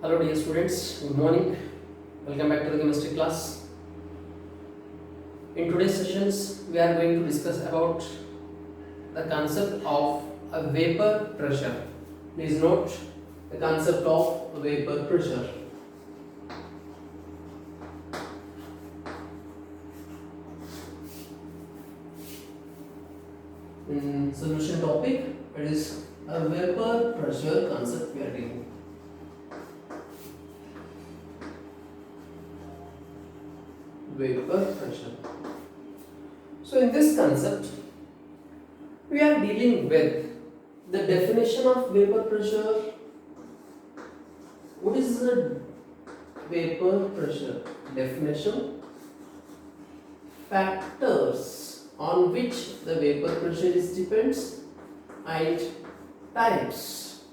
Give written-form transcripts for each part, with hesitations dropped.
Hello dear students, good morning. Welcome back to the chemistry class. In today's sessions, we are going to discuss about the concept of a vapor pressure. Please note the concept of vapor pressure. In solution topic, it is a vapor pressure concept we are taking. Vapor pressure. So in this concept, we are dealing with the definition of vapor pressure. What is the vapor pressure definition? Factors on which the vapor pressure is depends, and types,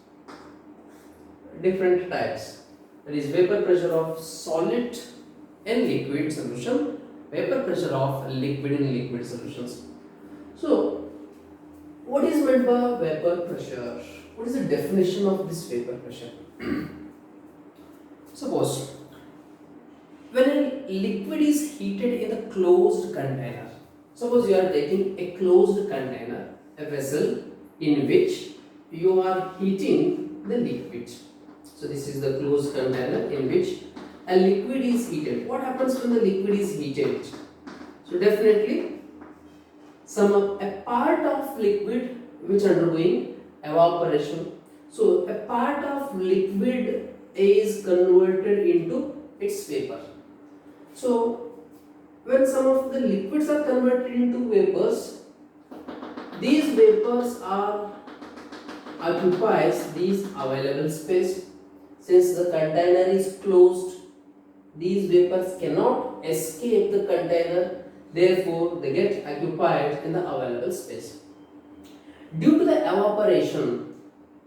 different types. That is vapor pressure of solid in liquid solution, vapor pressure of liquid in liquid solutions. So, what is meant by vapor pressure? What is the definition of this vapor pressure? Suppose when a liquid is heated in a closed container, suppose you are taking a closed container, a vessel in which you are heating the liquid. So, this is the closed container in which a liquid is heated. What happens when the liquid is heated? So definitely a part of liquid which undergoing evaporation. So a part of liquid is converted into its vapor. So when some of the liquids are converted into vapors, these vapors occupies these available space. Since the container is closed, these vapors cannot escape the container, therefore they get occupied in the available space. Due to the evaporation,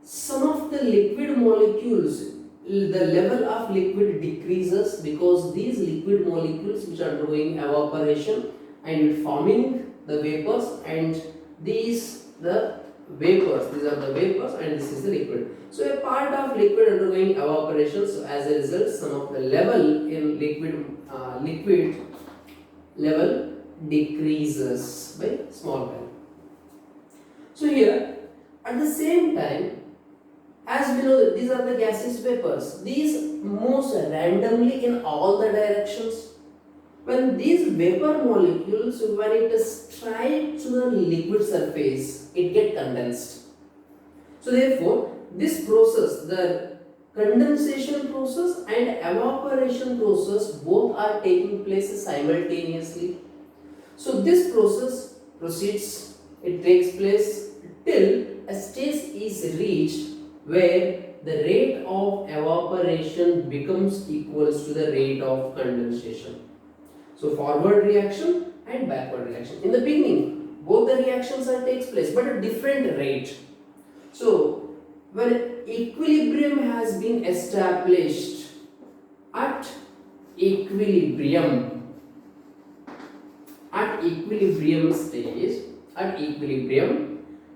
some of the liquid molecules, the level of liquid decreases because these liquid molecules which are undergoing evaporation and forming the vapors, and these are the vapors and this is the liquid. So a part of liquid undergoing evaporation, so as a result some of the level in liquid level decreases by small time. So here at the same time, as we know that these are the gaseous vapors, these moves randomly in all the directions. When these vapor molecules, when it strikes to the liquid surface, it gets condensed. So therefore, this process, the condensation process and evaporation process, both are taking place simultaneously. So this process proceeds, it takes place till a stage is reached where the rate of evaporation becomes equals to the rate of condensation. So forward reaction and backward reaction. In the beginning, both the reactions takes place but at different rate. So when equilibrium has been established, at equilibrium stage,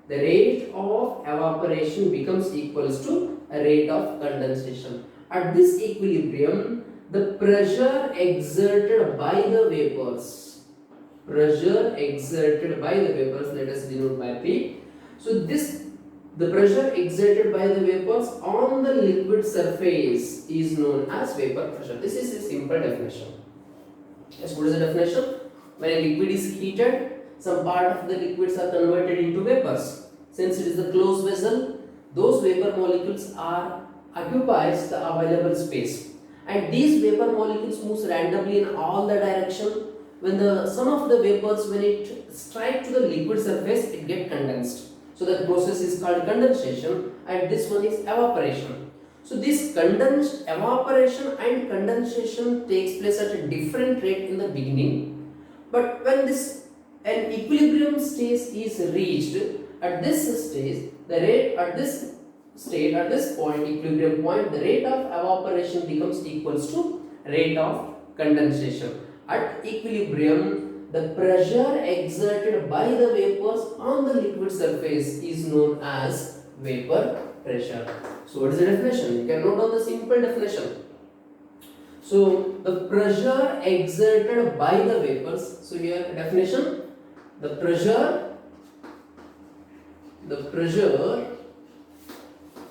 the rate of evaporation becomes equals to a rate of condensation. At this equilibrium, the pressure exerted by the vapors, let us denote by P. So the pressure exerted by the vapors on the liquid surface is known as vapor pressure. This is a simple definition. Yes, what is the definition? When a liquid is heated, some part of the liquids are converted into vapors. Since it is a closed vessel, those vapor molecules occupies the available space. And these vapor molecules moves randomly in all the direction. When some of the vapors, when it strike to the liquid surface, it get condensed. So that process is called condensation, and this one is evaporation. So this evaporation and condensation takes place at a different rate in the beginning. But when an equilibrium stage is reached, at this stage, at this point, equilibrium point, the rate of evaporation becomes equals to rate of condensation. At equilibrium, the pressure exerted by the vapors on the liquid surface is known as vapor pressure. So what is the definition? You can note down the simple definition. So the pressure exerted by the vapors. So here definition: the pressure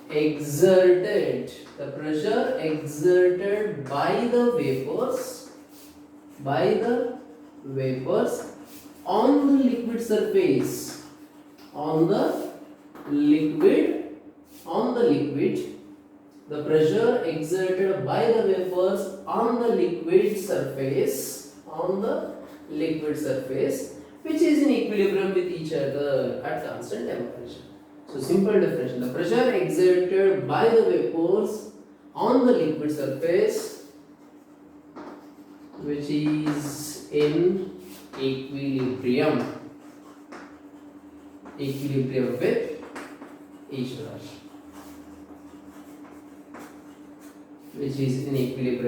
exerted by the vapors on the liquid surface, the pressure exerted by the vapors on the liquid surface, which is in equilibrium with each other at constant temperature. So simple definition: the pressure exerted by the vapors on the liquid surface, which is in equilibrium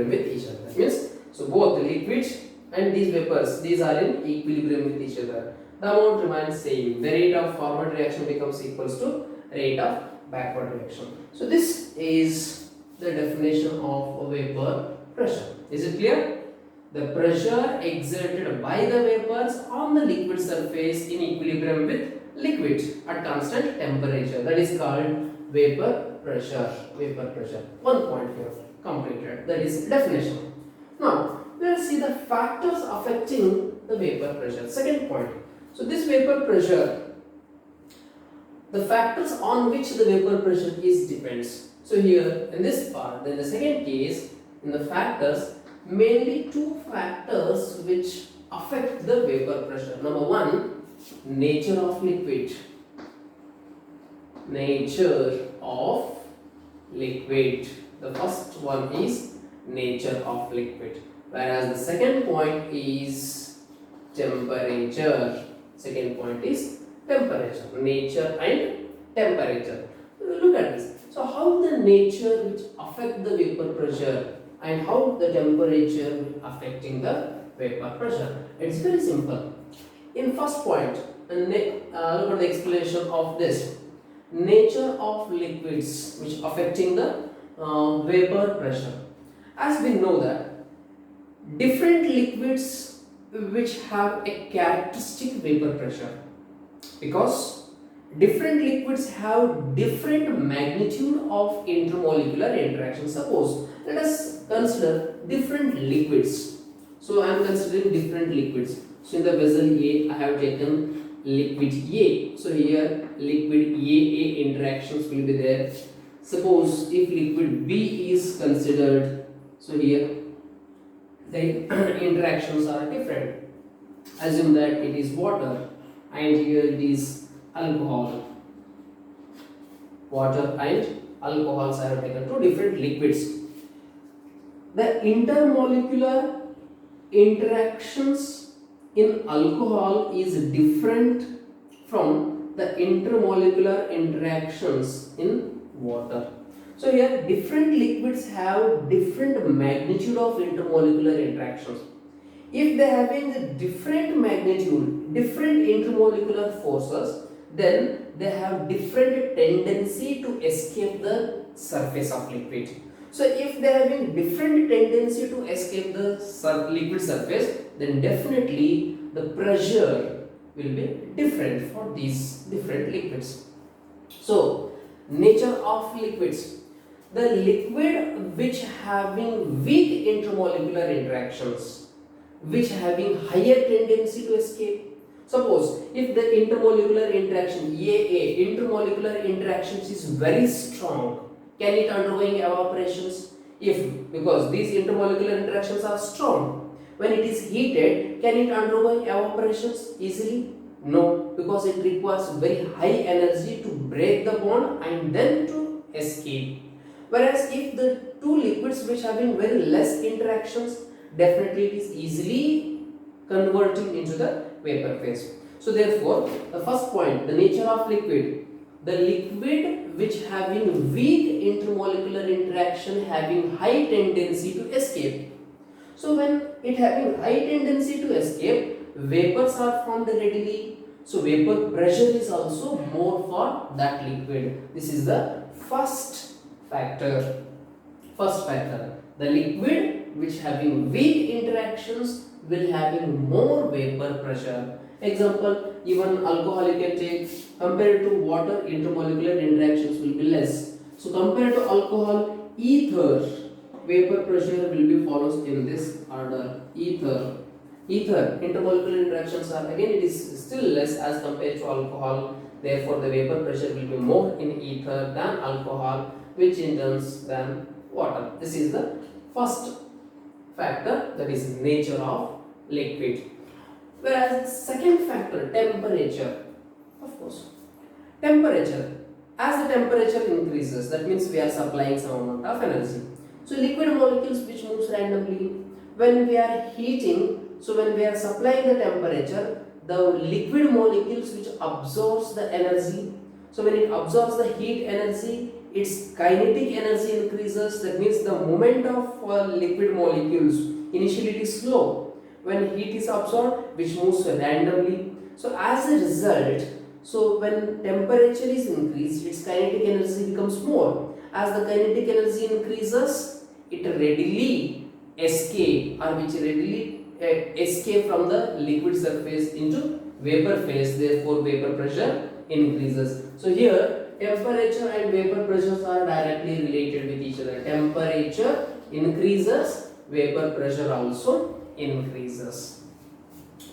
with each other. That means, so both the liquid and these vapors, these are in equilibrium with each other. The amount remains same. The rate of forward reaction becomes equals to rate of backward reaction. So this is the definition of vapor pressure. Is it clear? The pressure exerted by the vapors on the liquid surface in equilibrium with liquid at constant temperature. That is called vapor pressure. One point here completed. That is definition. Now let us see the factors affecting the vapor pressure. Second point. So this vapor pressure, the factors on which the vapor pressure is depends. So here in this part, in the second case, in the factors, mainly two factors which affect the vapor pressure. Number one, nature of liquid. The first one is nature of liquid, whereas the second point is temperature. Nature and temperature. Look at this. So how the nature which affect the vapor pressure and how the temperature affecting the vapor pressure? It's very simple. In first point, look at the explanation of this. Nature of liquids which affecting the vapor pressure. As we know that different liquids which have a characteristic vapor pressure, because different liquids have different magnitude of intermolecular interaction. Suppose let us consider different liquids. So I am considering different liquids. So in the vessel A I have taken liquid A. So here liquid AA interactions will be there. Suppose if liquid B is considered, so here the interactions are different. Assume that it is water and here it is alcohol. Water and alcohols I have taken two different liquids. The intermolecular interactions in alcohol is different from the intermolecular interactions in water. So here different liquids have different magnitude of intermolecular interactions. If they are having a different magnitude, different intermolecular forces, then they have different tendency to escape the surface of liquid. So if they are having different tendency to escape the liquid surface, then definitely the pressure will be different for these different liquids. So nature of liquids. The liquid which having weak intermolecular interactions, which having higher tendency to escape. Suppose if the intermolecular interaction AA, intermolecular interactions is very strong, can it undergoing evaporations? If, because these intermolecular interactions are strong, when it is heated, can it undergoing evaporations easily? No, because it requires very high energy to break the bond and then to escape. Whereas if the two liquids which having very less interactions, definitely it is easily converting into the vapor phase. So therefore, the first point, the nature of liquid. The liquid which having weak intermolecular interaction having high tendency to escape. So when it having high tendency to escape, vapors are formed readily. So vapor pressure is also more for that liquid. This is the first factor. First factor, the liquid which having weak interactions will having more vapor pressure. Example, even alcohol you can take, compared to water, intermolecular interactions will be less. So compared to alcohol, ether vapor pressure will be follows in this order. Ether intermolecular interactions are, again it is still less as compared to alcohol. Therefore, the vapor pressure will be more in ether than alcohol, which in turns than water. This is the first factor, that is nature of liquid. Whereas second factor, temperature. Of course, temperature. As the temperature increases, that means we are supplying some amount of energy. So liquid molecules which moves randomly, when we are heating, so when we are supplying the temperature, the liquid molecules which absorbs the energy, so when it absorbs the heat energy, its kinetic energy increases. That means the movement of liquid molecules, initially it is slow, when heat is absorbed, which moves randomly. So as a result, so when temperature is increased, its kinetic energy becomes more. As the kinetic energy increases, it readily escape from the liquid surface into vapor phase. Therefore, vapor pressure increases. So here, temperature and vapor pressures are directly related with each other. Temperature increases, vapor pressure also increases.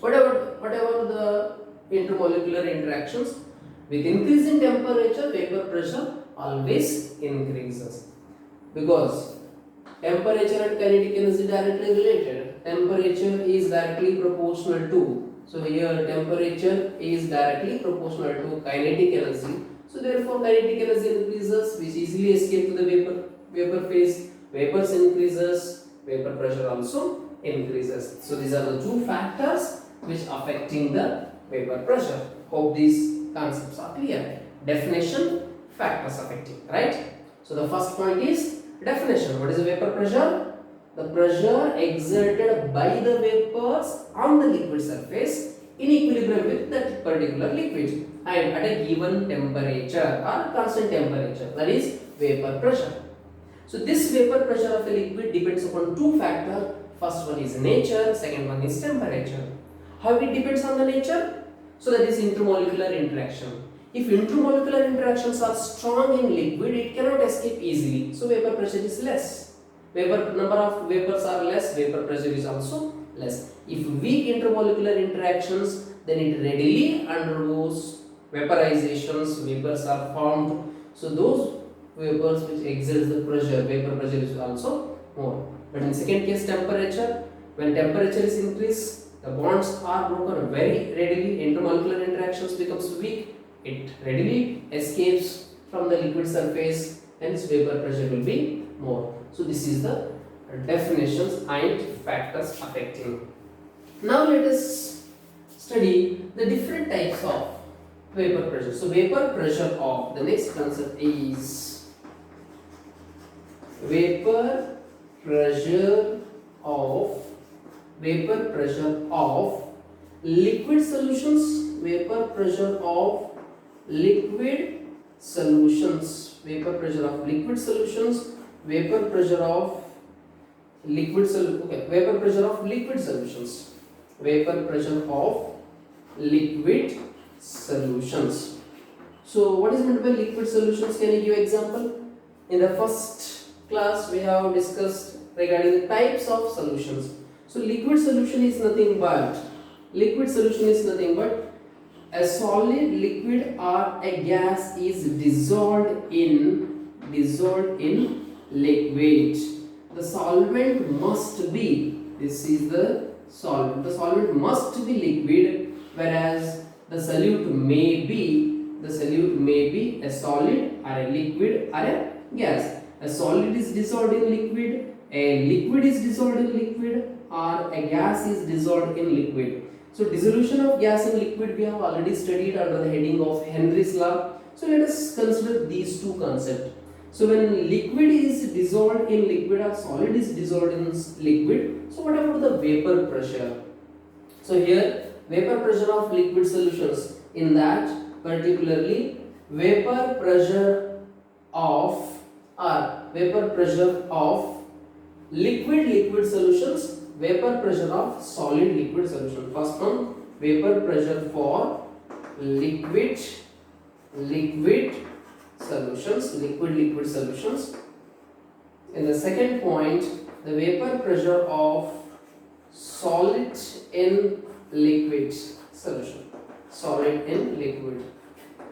What about the intermolecular interactions? With increase in temperature, vapor pressure always increases, because temperature and kinetic energy directly related. Temperature is directly proportional to, so here temperature is directly proportional to kinetic energy. So therefore kinetic energy increases, which easily escape to the vapor phase. Vapors increases, vapor pressure also increases. So these are the two factors which affecting the vapor pressure. Hope these concepts are clear. Definition, factors affecting, right? So the first point is definition. What is the vapor pressure? The pressure exerted by the vapors on the liquid surface in equilibrium with that particular liquid and at a given temperature or constant temperature, that is vapor pressure. So this vapor pressure of a liquid depends upon two factors. First one is nature, second one is temperature. How it depends on the nature? So that is intermolecular interaction. If intermolecular interactions are strong in liquid, it cannot escape easily. So vapor pressure is less. Number of vapors are less, vapor pressure is also less. If weak intermolecular interactions, then it readily undergoes vaporizations, vapors are formed. So those vapors which exert the pressure, vapor pressure is also more. But in second case, temperature, when temperature is increased, the bonds are broken very readily, intermolecular interactions becomes weak, it readily escapes from the liquid surface, hence vapor pressure will be more. So this is the definitions and factors affecting. Now let us study the different types of vapor pressure. So vapor pressure of, the next concept is vapor pressure of liquid solutions, vapor pressure of liquid solutions, vapor pressure of liquid solutions, vapor pressure of liquid vapor pressure of liquid solutions, vapor pressure of liquid solutions. So what is meant by liquid solutions? Can I give example? In the first class we have discussed regarding the types of solutions. So liquid solution is nothing but a solid, liquid or a gas is dissolved in liquid. The solvent must be, this is the solvent, the solvent must be liquid, whereas the solute may be a solid or a liquid or a gas. A solid is dissolved in liquid, a liquid is dissolved in liquid, or a gas is dissolved in liquid. So dissolution of gas in liquid we have already studied under the heading of Henry's law. So let us consider these two concepts. So when liquid is dissolved in liquid or solid is dissolved in liquid, so what about the vapor pressure? So here vapor pressure of liquid solutions, in that particularly vapor pressure of vapor pressure of liquid solutions, vapor pressure of solid liquid solution. First one, vapor pressure for liquid solutions, liquid solutions. In the second point, the vapor pressure of solid in liquid solution, solid in liquid,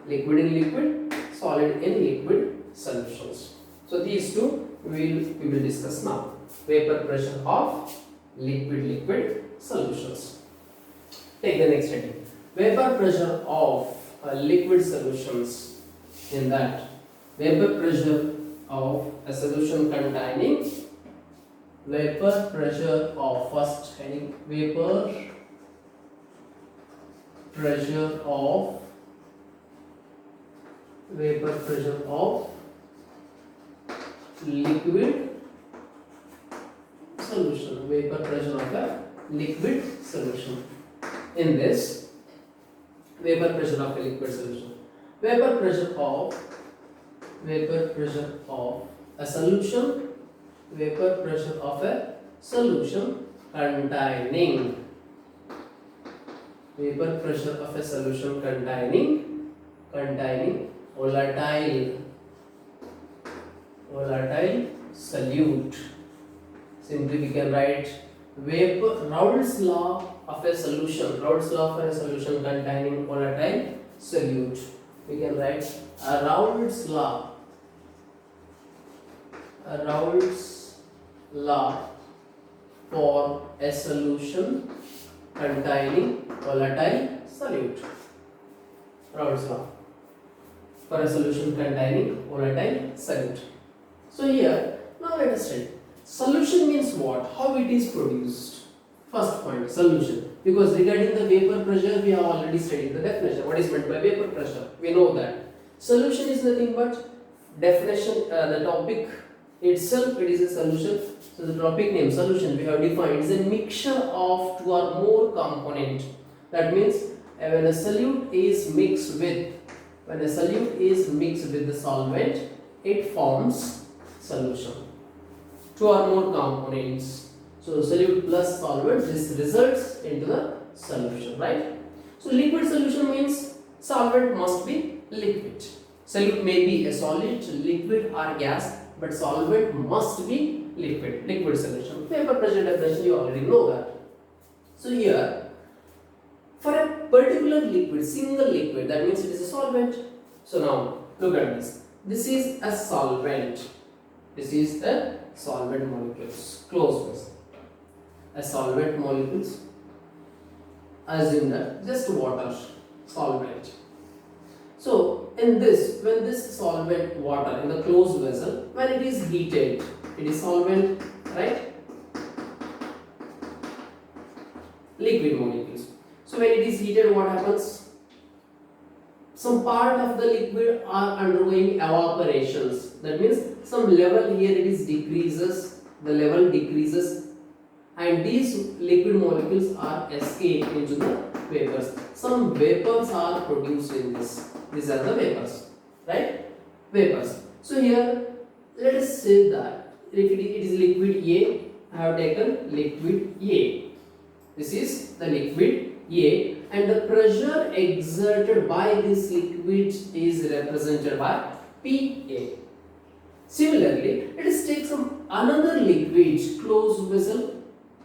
liquid in liquid, solid in liquid solutions. So these two we will discuss now. Vapor pressure of liquid solutions. Take the next heading. Vapor pressure of liquid solutions. In that, vapor pressure of a solution containing, vapor pressure of, first heading, vapor pressure of liquid solution, vapor pressure of a liquid solution. In this, vapor pressure of a liquid solution, vapor pressure of a solution, vapor pressure of a solution containing, vapor pressure of a solution containing volatile solute. Simply we can write Raoult's law of a solution containing volatile solute. We can write a Raoult's law for a solution containing volatile solute. Raoult's law for a solution containing volatile solute. So here, now let us study. Solution means what? How it is produced? First point, solution. Because regarding the vapor pressure, we have already studied the definition. What is meant by vapor pressure? We know that. Solution is nothing but definition, the topic itself, it is a solution. So the topic name, solution, we have defined is a mixture of two or more component. That means when a solute is mixed with the solvent, it forms solution. Two or more components. So solute plus solvent, this results into the solution, right? So liquid solution means solvent must be liquid. Solute may be a solid, liquid or gas, but solvent must be liquid solution. Vapor pressure definition, you already know that. So here, for a particular liquid, single liquid, that means it is a solvent. So now, look at this. This is a solvent. This is a solvent molecules. Close this. A solvent molecules. Assume that just water, solvent. So in this, when this solvent water in the closed vessel, when it is heated, it is solvent, right? Liquid molecules. So when it is heated, what happens? Some part of the liquid are undergoing evaporations. That means some level here it is decreases, the level decreases, and these liquid molecules are escaped into the vapors. Some vapors are produced in this. These are the vapors, right? Vapors. So here, let us say that if it is liquid A, I have taken liquid A. This is the liquid A, and the pressure exerted by this liquid is represented by PA. Similarly, let us take some another liquid, closed vessel.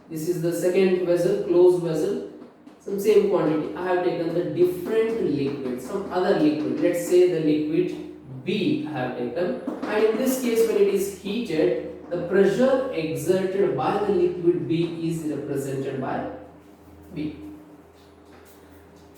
This is the second vessel, closed vessel. Some same quantity. I have taken the different liquid, some other liquid. Let's say the liquid B I have taken. And in this case, when it is heated, the pressure exerted by the liquid B is represented by B.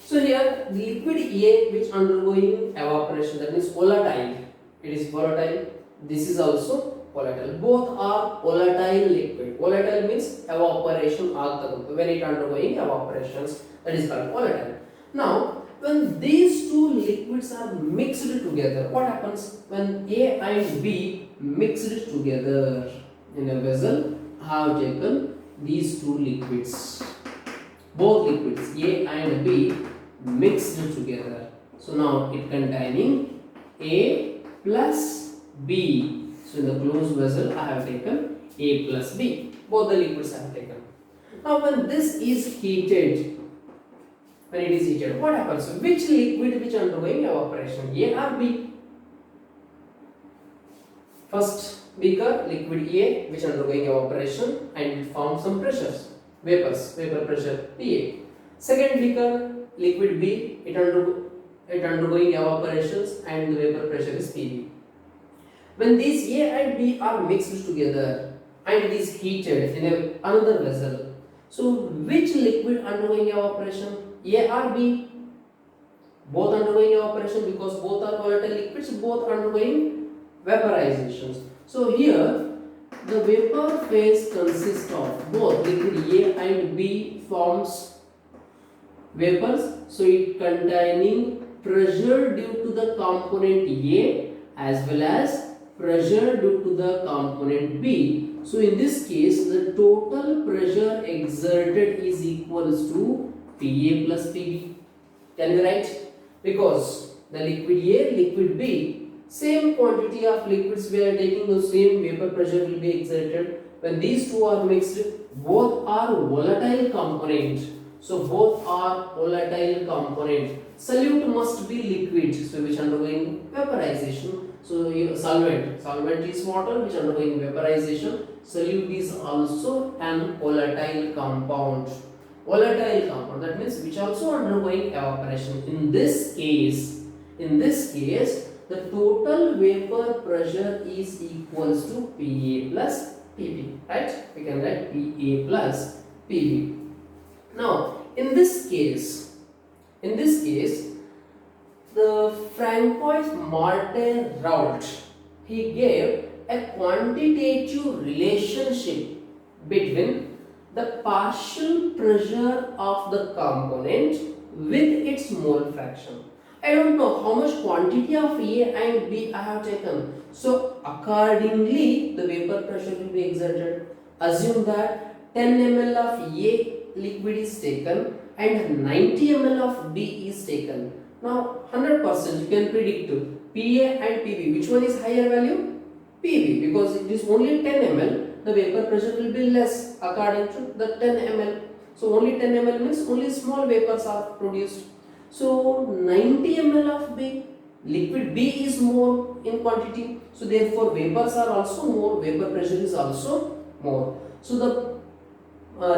So here, the liquid A which undergoing evaporation, that means volatile. It is volatile. This is also volatile. Both are volatile liquid. Volatile means evaporation when it undergoing evaporations, that is called volatile. Now, when these two liquids are mixed together, what happens? When A and B mixed together in a vessel, I have taken these two liquids. Both liquids A and B mixed together. So now it containing A plus B. So in the closed vessel I have taken A plus B. Both the liquids I have taken. Now when this is heated, what happens? Which liquid which undergoing evaporation, A or B? First beaker, liquid A which undergoing evaporation and it forms some pressures, vapor pressure PA. Second beaker, liquid B, it undergoing evaporations and the vapor pressure is PB. When these A and B are mixed together and it is heated in another vessel, so which liquid undergoing evaporation, A or B? Both undergoing evaporation because both are volatile liquids, both undergoing vaporizations. So here the vapor phase consists of both liquid A and B forms vapors, so it containing pressure due to the component A as well as pressure due to the component B. So in this case the total pressure exerted is equals to PA plus PB. Can we write? Because the liquid A, liquid B, same quantity of liquids we are taking, the same vapor pressure will be exerted. When these two are mixed, both are volatile component. So both are volatile component. Solute must be liquid, so which undergoing vaporization. So solvent is water which undergoing vaporization. Solute is also an volatile compound. That means which also undergoing evaporation. In this case, the total vapor pressure is equals to PA plus PB. Right? We can write PA plus PB. Now, in this case, the Francois-Martin-Raoult, he gave a quantitative relationship between the partial pressure of the component with its mole fraction. I don't know how much quantity of A and B I have taken. So accordingly, the vapor pressure will be exerted. Assume that 10 ml of A liquid is taken and 90 ml of B is taken. Now 100% you can predict PA and PB. Which one is higher value? PB, because it is only 10 ml. The vapor pressure will be less according to the 10 ml. So only 10 ml means only small vapors are produced. So 90 ml of B, liquid B is more in quantity. So therefore vapors are also more, vapor pressure is also more. So the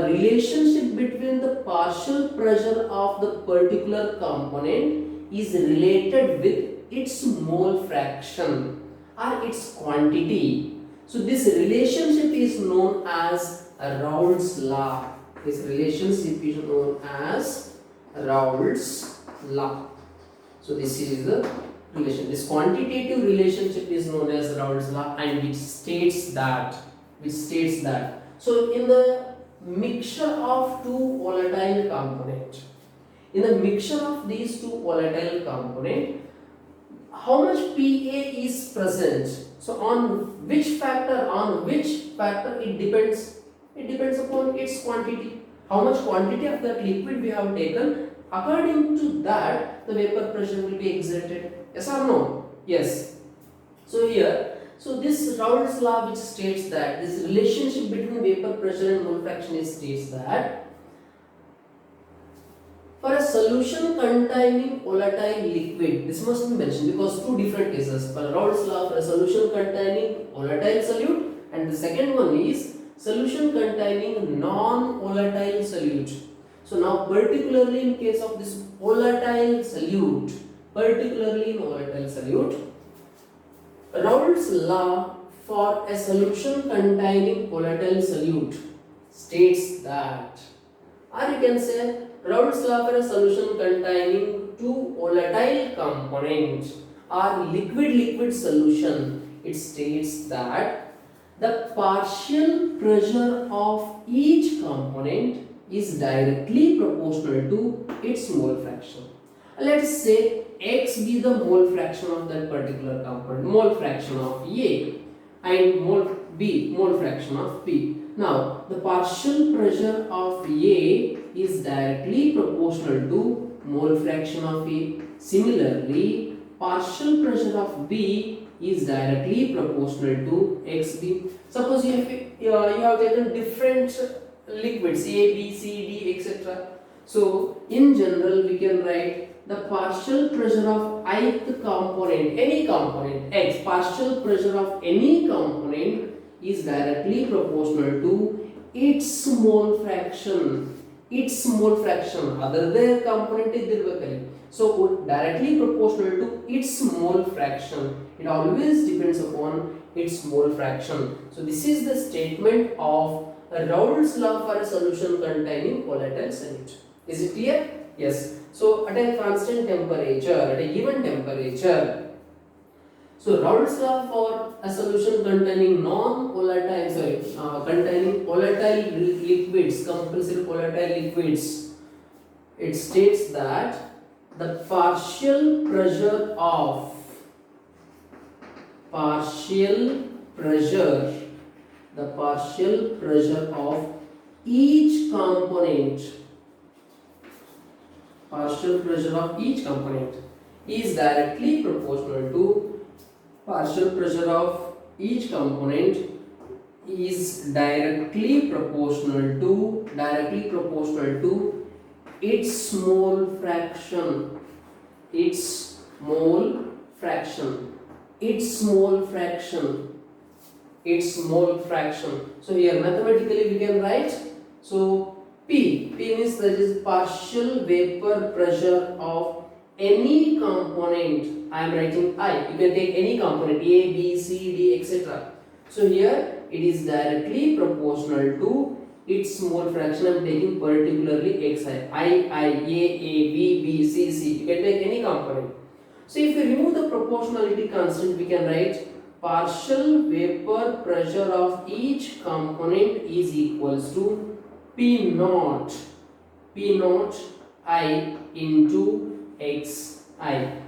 relationship between the partial pressure of the particular component is related with its mole fraction or its quantity. So this relationship is known as Raoult's law. This relationship is known as Raoult's law. So this is the relation. This quantitative relationship is known as Raoult's law, and which states that. So in the mixture of two volatile component, how much PA is present? So on which factor it depends? It depends upon its quantity. How much quantity of that liquid we have taken, according to that the vapor pressure will be exerted. Yes or no? Yes. So here, so this Raoult's law which states that this relationship between vapor pressure and mole fraction states that for a solution containing volatile liquid, this must be mentioned because two different cases. For Raoult's law for a solution containing volatile solute, and the second one is solution containing non-volatile solute. So now particularly in case of this volatile solute, Raoult's law for a solution containing volatile solute states that, or you can say Raoult's law for a solution containing two volatile components or liquid solution, it states that the partial pressure of each component is directly proportional to its mole fraction. Let's say X be the mole fraction of that particular component, mole fraction of A, and mole fraction of B. Now the partial pressure of A is directly proportional to mole fraction of A. Similarly, partial pressure of B is directly proportional to XB. Suppose you have taken different liquids A, B, C, D, etc. So in general we can write the partial pressure of ith component, any component X, partial pressure of any component is directly proportional to its mole fraction. Its mole fraction, ಅದರದೇ component ಇದ್ದಿರಬೇಕಲ್ಲಿ. So directly proportional to its mole fraction. It always depends upon its mole fraction. So this is the statement of Raoult's law for a solution containing volatile solute. Is it clear? Yes. So at a constant temperature, at a given temperature, so Raoult's law for a solution containing containing volatile liquids, compulsory volatile liquids, it states that the partial pressure of each component is directly proportional to its mole fraction. So here mathematically we can write, so P means that is partial vapor pressure of any component. I am writing I. You can take any component A, B, C, D, etc. So here it is directly proportional to its mole fraction. I am taking particularly Xi. I, A, B, B, C, C. You can take any component. So if we remove the proportionality constant, we can write partial vapor pressure of each component is equals to P naught I into Xi.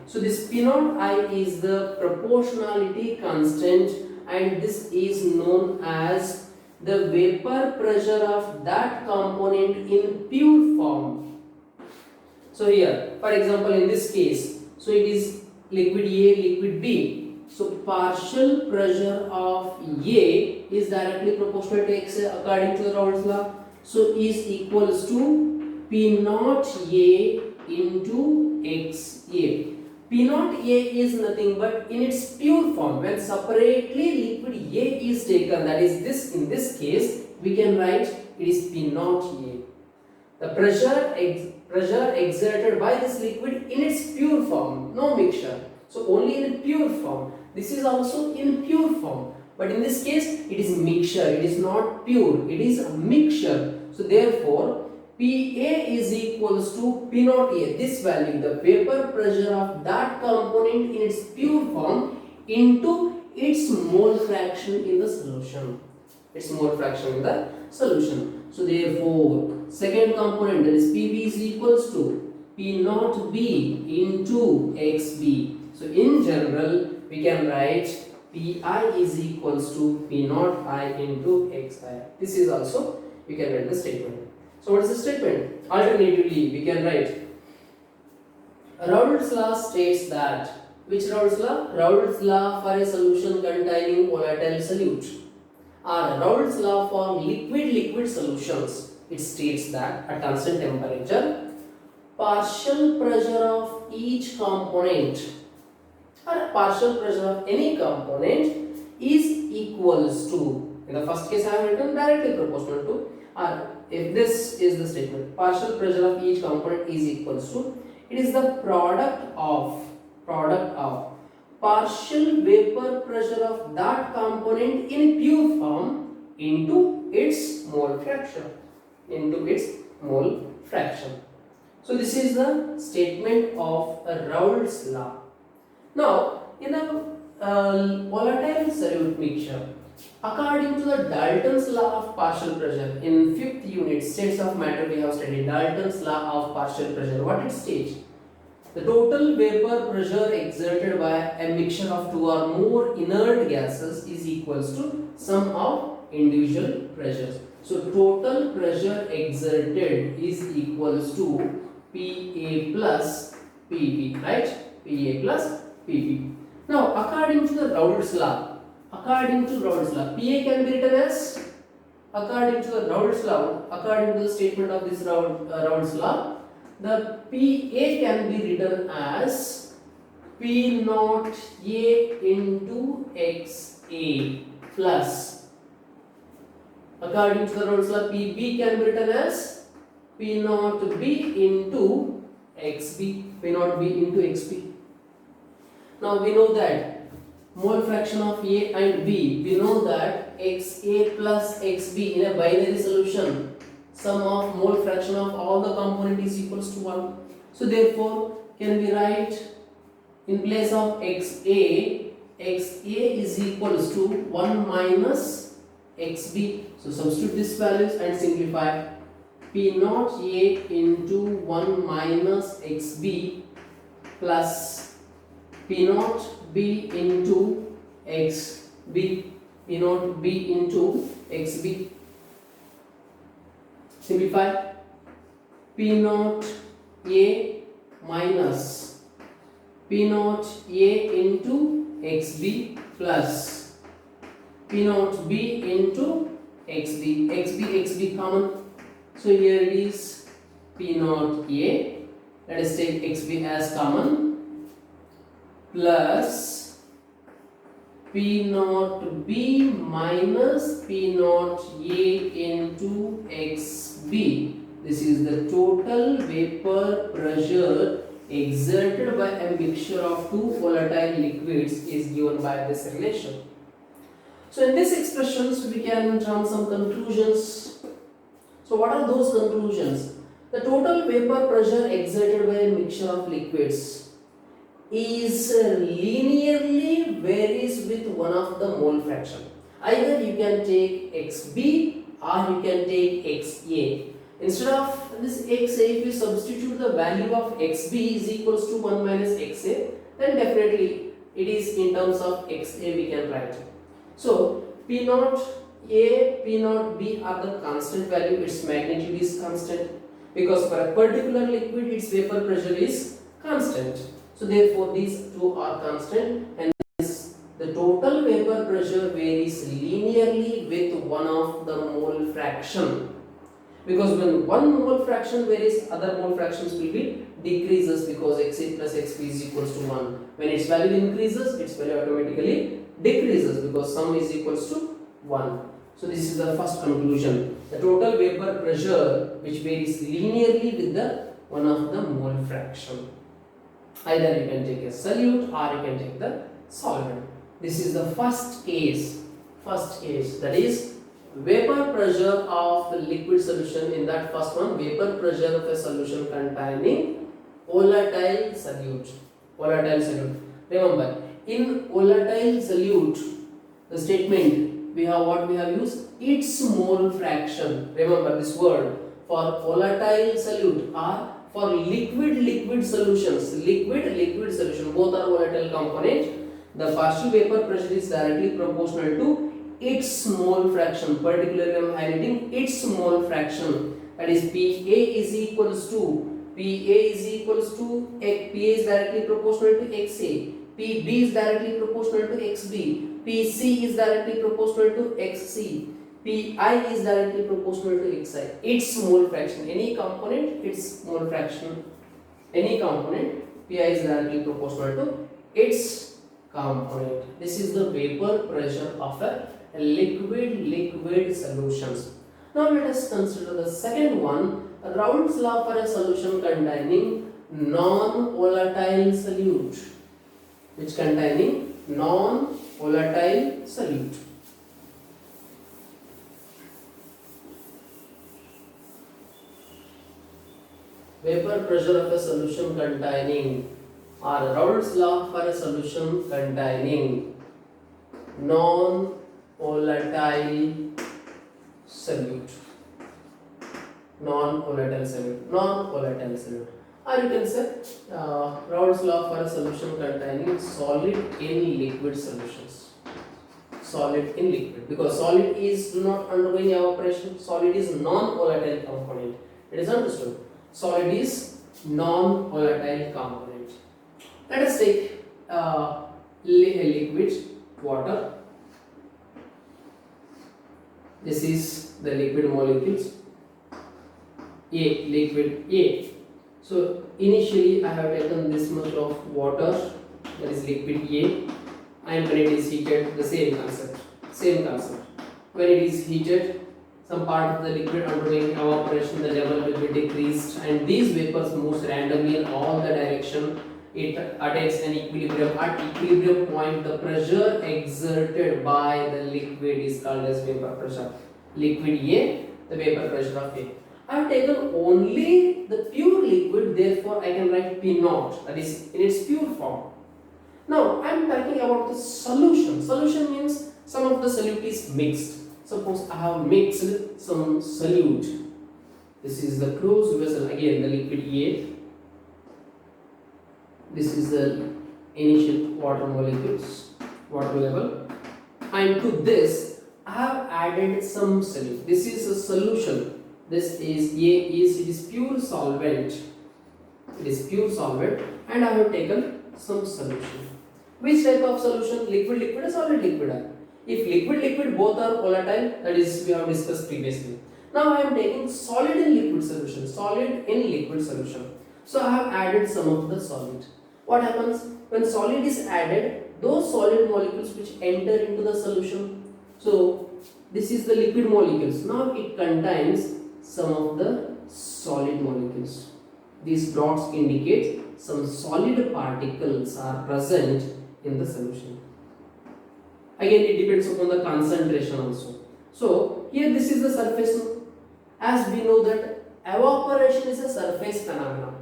So this P naught I is the proportionality constant, and this is known as the vapor pressure of that component in pure form. So here, for example, in this case, so it is liquid A, liquid B. So partial pressure of A is directly proportional to X according to the Raoult's law. So is equals to P naught A into XA. P naught A is nothing but in its pure form. When separately liquid A is taken, that is this, in this case we can write it is P naught A. The pressure exerted by this liquid in its pure form, no mixture. So only in pure form. This is also in pure form, but in this case it is mixture. It is not pure, it is a mixture. So therefore PA is equals to P naught A, this value, the vapor pressure of that component in its pure form into its mole fraction in the solution. So therefore second component, that is PB is equals to P naught B into XB. So in general we can write Pi is equals to P naught I into Xi. This is also we can write the statement. So what is the statement? Alternatively we can write Raoult's law states that, which Raoult's law? Raoult's law for a solution containing volatile solute, or Raoult's law for liquid solutions. It states that at constant temperature, partial pressure of each component or partial pressure of any component is equals to, in the first case I have written directly proportional to, or if this is the statement, partial pressure of each component is equals to, it is the product of partial vapor pressure of that component in pure form into its mole fraction. So this is the statement of Raoult's law. Now in a volatile solute mixture, according to the Dalton's law of partial pressure, in 5th unit states of matter we have studied Dalton's law of partial pressure. What it states? The total vapor pressure exerted by a mixture of two or more inert gases is equals to sum of individual pressures. So total pressure exerted is equals to PA plus PP, right? PA plus PP. Now, according to the Raoult's law, PA can be written as, according to the Raoult's law, according to the statement of this Raoult's law, the PA can be written as P naught A into XA plus, according to the Raoult's law, PB can be written as P naught B into XB, P naught B into XB. Now we know that mole fraction of A and B, we know that XA plus XB in a binary solution, sum of mole fraction of all the component is equals to 1. So therefore, can we write in place of XA is equals to 1 minus XB. So substitute these values and simplify. P naught A into 1 minus XB plus P naught B into XB, P naught B into XB. Simplify. P naught A minus P naught A into XB plus P naught B into XB. XB common. So here it is P naught A. Let us take XB as common plus P naught B minus P naught A into XB. This is the total vapor pressure exerted by a mixture of two volatile liquids is given by this relation. So in these expressions we can draw some conclusions. So what are those conclusions? The total vapor pressure exerted by a mixture of liquids is linearly varies with one of the mole fraction. Either you can take XB or you can take XA. Instead of this XA, if you substitute the value of XB is equals to 1 minus XA, then definitely it is in terms of XA we can write. So P naught A, P naught B are the constant value, its magnitude is constant, because for a particular liquid its vapor pressure is constant. So therefore these two are constant, and the total vapor pressure varies linearly with one of the mole fraction. Because when one mole fraction varies, other mole fractions will be decreases, because XA plus XB is equals to 1. When its value increases, its value automatically decreases, because sum is equals to 1. So this is the first conclusion. The total vapor pressure which varies linearly with the one of the mole fraction. Either you can take a solute or you can take the solvent. This is the first case. That is vapor pressure of the liquid solution. In that first one, vapor pressure of a solution containing volatile solute. Remember, in volatile solute, the statement we have used, its mole fraction. Remember this word. For volatile solute or for liquid solutions, liquid solution, both are volatile component. The partial vapor pressure is directly proportional to its mole fraction. Particularly I am highlighting its mole fraction. That is PA is equals to PA is directly proportional to XA. PB is directly proportional to XB. PC is directly proportional to XC. Pi is directly proportional to Xi. Its mole fraction. Any component, its mole fraction. Any component, Pi is directly proportional to its component. This is the vapor pressure of a liquid solutions. Now let us consider the second one, Raoult's law for a solution containing non-volatile solute. Which containing non-volatile solute. Vapor pressure of a solution containing, or Raoult's law for a solution containing non-volatile solute. Or you can say Raoult's law for a solution containing solid in liquid solutions. Because solid is do not undergo any evaporation. Solid is non-volatile component. It is understood. Solid is non-volatile component. Let us take liquid water. This is the liquid molecules. Liquid A. So initially I have taken this much of water, that is liquid A, and when it is heated, the same concept. When it is heated, some part of the liquid undergoing evaporation, the level will be decreased, and these vapors moves randomly in all the direction. It attains an equilibrium. At equilibrium point, the pressure exerted by the liquid is called as vapor pressure. Liquid A, the vapor pressure of A. I have taken only the pure liquid, therefore I can write P naught, that is in its pure form. Now I am talking about the solution. Solution means some of the solute is mixed. Suppose I have mixed some solute. This is the closed vessel, again the liquid A. This is the initial water molecules, water level, and to this I have added some solute. This is a solution. This is it is pure solvent. It is pure solvent, and I have taken some solution. Which type of solution? Liquid or solid liquid? If liquid both are volatile, that is we have discussed previously. Now I am taking solid in liquid solution. So I have added some of the solid. What happens when solid is added? Those solid molecules which enter into the solution. So this is the liquid molecules. Now it contains some of the solid molecules. These dots indicate some solid particles are present in the solution. Again, it depends upon the concentration also. So here this is the surface. As we know that evaporation is a surface phenomenon.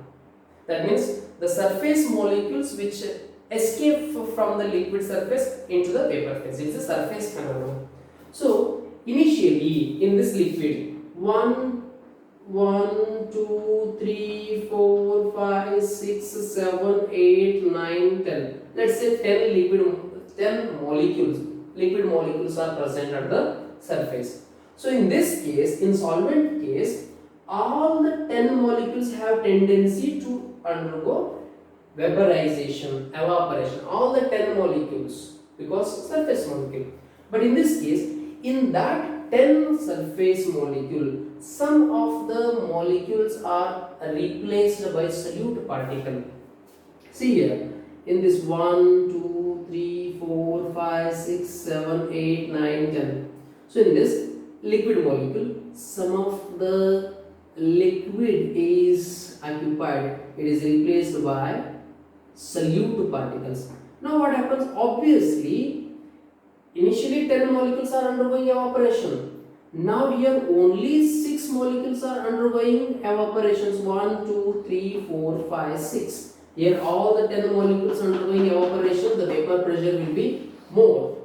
That means the surface molecules which escape from the liquid surface into the vapor phase. It is a surface phenomenon. So initially in this liquid, 1, 2, 3, 4, 5, 6, 7, 8, 9, 10. Let's say 10 molecules, liquid molecules are present at the surface. So in this case, in solvent case, all the 10 molecules have tendency to undergo vaporization, evaporation. All the 10 molecules, because surface molecule. But in this case, in that 10 surface molecule, some of the molecules are replaced by solute particle. See here, in this 1, 2, 3, 4, 5, 6, 7, 8, 9, 10. So in this liquid molecule, some of the liquid is occupied. It is replaced by solute particles. Now what happens? Obviously, initially 10 molecules are undergoing evaporation. Now here only 6 molecules are undergoing evaporations. 1, 2, 3, 4, 5, 6. Here all the 10 molecules undergoing evaporation, the vapor pressure will be more.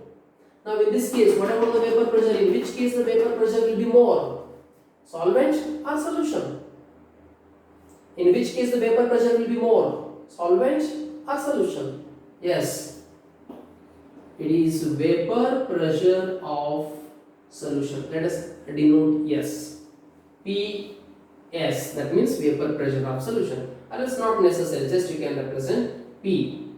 Now in this case, what about the vapor pressure? In which case the vapor pressure will be more? Solvent or solution? In which case the vapor pressure will be more? Solvent or solution? Yes, it is vapor pressure of solution. Let us denote S. PS, that means vapor pressure of solution. And it's not necessary, just you can represent P.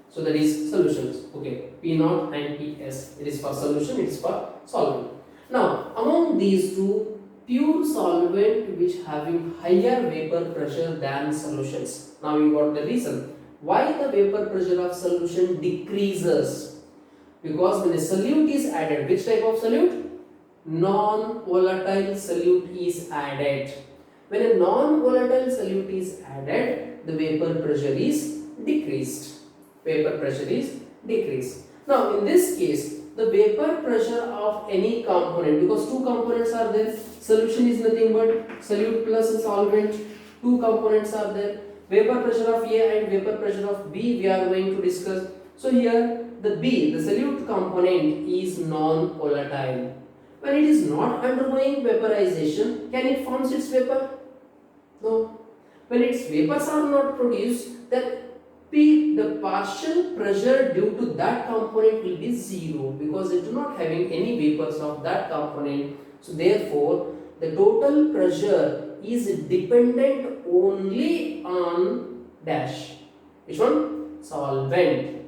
So that is solutions. Okay, P naught and PS. It is for solution, it is for solvent. Now, among these two, pure solvent which having higher vapor pressure than solutions. Now you got the reason why the vapor pressure of solution decreases. Because when a solute is added, which type of solute? Non-volatile solute is added. When a non-volatile solute is added, the vapor pressure is decreased. Now in this case, the vapor pressure of any component, because two components are there, solution is nothing but solute plus solvent, two components are there, vapor pressure of A and vapor pressure of B we are going to discuss. So here the B, the solute component is non-volatile. When it is not undergoing vaporization, can it form its vapor? No. When its vapors are not produced, then P, the partial pressure due to that component will be zero, because it is not having any vapors of that component. So therefore, the total pressure is dependent only on dash. Which one? Solvent.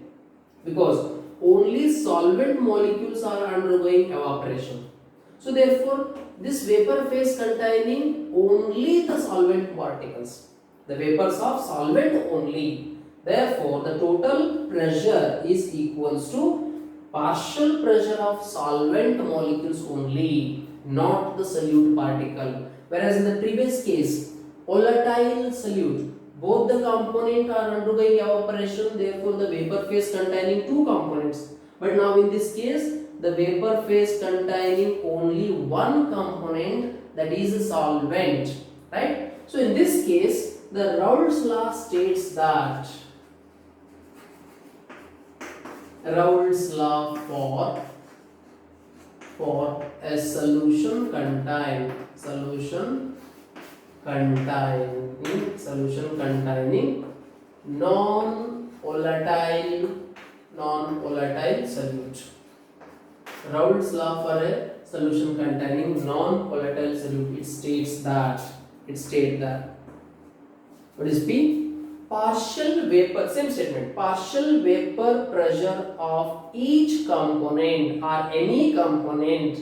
because only solvent molecules are undergoing evaporation. So therefore, this vapor phase containing only the solvent particles, the vapors of solvent only. Therefore, the total pressure is equals to partial pressure of solvent molecules only, not the solute particle. Whereas in the previous case, volatile solute, both the component are undergoing evaporation, therefore the vapor phase containing two components. But now in this case, the vapor phase containing only one component, that is a solvent, right? So in this case, the Raoult's law states that Raoult's law for a solution containing non-volatile solute. Raoult's law for a solution containing non-volatile solute, it states that what is P? Partial vapor, same statement, partial vapor pressure of each component or any component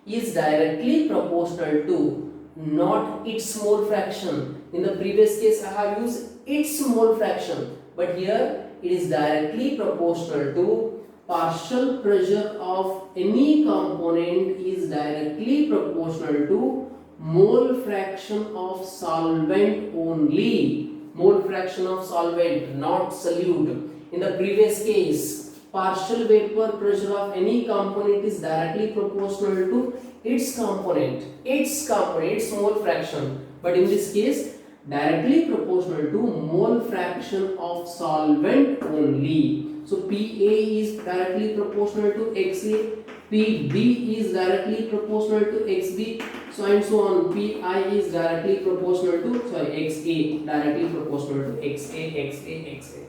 is directly proportional to not its mole fraction. In the previous case I have used its mole fraction, but here it is directly proportional to partial pressure of any component is directly proportional to mole fraction of solvent only. Mole fraction of solvent, not solute. In the previous case, partial vapor pressure of any component is directly proportional to its component, its mole fraction. But in this case, directly proportional to mole fraction of solvent only. So PA is directly proportional to XA, PB is directly proportional to XB, so and so on. PI is directly proportional to XA, directly proportional to XA.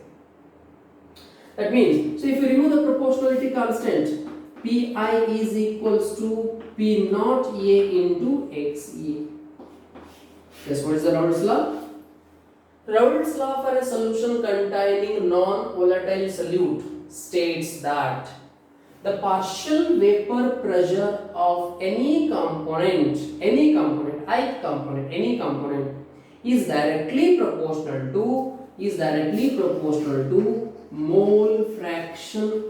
That means, so if you remove the proportionality constant, PI is equals to P naught A into XA. Yes, what is the Raoult's law? Raoult's law for a solution containing non-volatile solute states that the partial vapor pressure of any component is directly proportional to mole fraction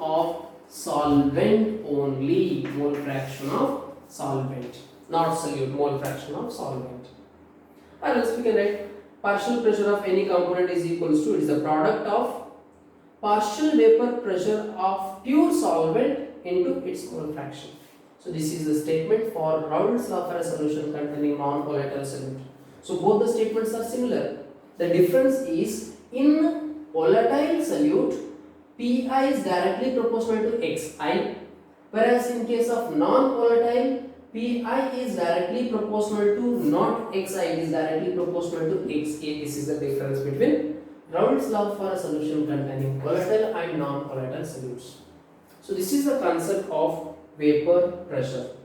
of solvent only, mole fraction of solvent, not solute, mole fraction of solvent. Or else we can write partial pressure of any component is equals to, it is the product of partial vapor pressure of pure solvent into its mole fraction. So this is the statement for Raoult's law for a solution containing non-volatile solute. So both the statements are similar. The difference is, in volatile solute, Pi is directly proportional to Xi, whereas in case of non-volatile, Pi is directly proportional to not Xi, it is directly proportional to Xa. This is the difference between Raoult's law for a solution containing volatile and non-volatile solutes. So this is the concept of vapor pressure.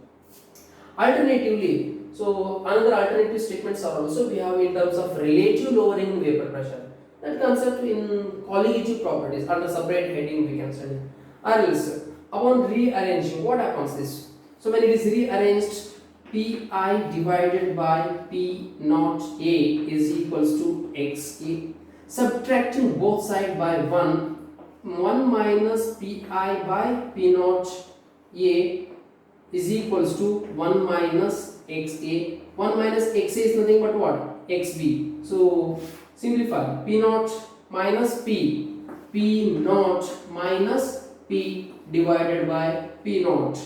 Alternatively, so another alternative statements are also we have in terms of relative lowering in vapor pressure. That concept in colligative properties under separate heading we can study. Or else, upon rearranging, what happens is, so when it is rearranged, Pi divided by P naught A is equals to Xa. Subtracting both sides by 1 minus Pi by P naught A is equals to 1 minus Xa. 1 minus Xa is nothing but what? Xb. So simplify. P naught minus P. P naught minus P divided by P naught.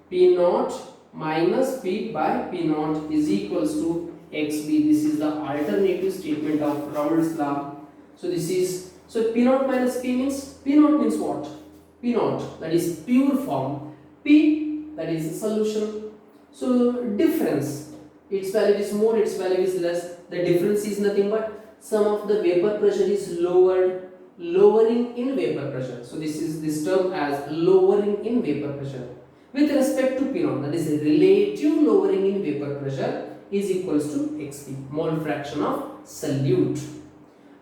P naught minus P by P naught is equals to Xb. This is the alternative statement of Raoult's law. So this is, so P naught minus P means what? P naught, that is pure form. P, that is solution. So difference, its value is more, its value is less. The difference is nothing but sum of the vapor pressure is lowering in vapor pressure. So this is this term as lowering in vapor pressure. With respect to P naught, that is relative lowering in vapor pressure is equals to Xp, mole fraction of solute.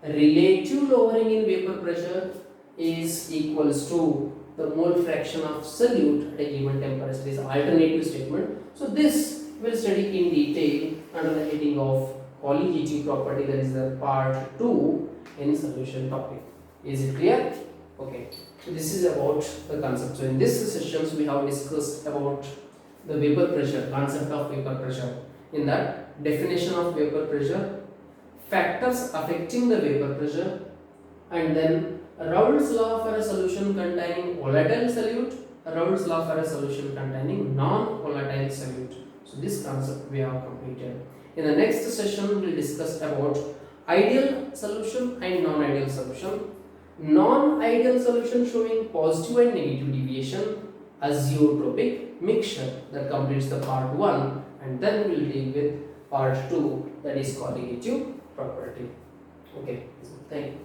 relative lowering in vapor pressure is equals to the mole fraction of solute at a given temperature. This is alternative statement. So this we'll study in detail under the heading of colligative property, that is the part 2 in solution topic. Is it clear? Okay. So this is about the concept. So in this sessions we have discussed about the vapor pressure, concept of vapor pressure. In that, definition of vapor pressure, factors affecting the vapor pressure, and then Raoult's law for a solution containing volatile solute, Raoult's law for a solution containing non-volatile solute. So this concept we have completed. In the next session we will discuss about ideal solution and non-ideal solution. Non-ideal solution showing positive and negative deviation, azeotropic mixture, that completes the part 1, and then we will deal with part 2, that is colligative property. Okay, thank you.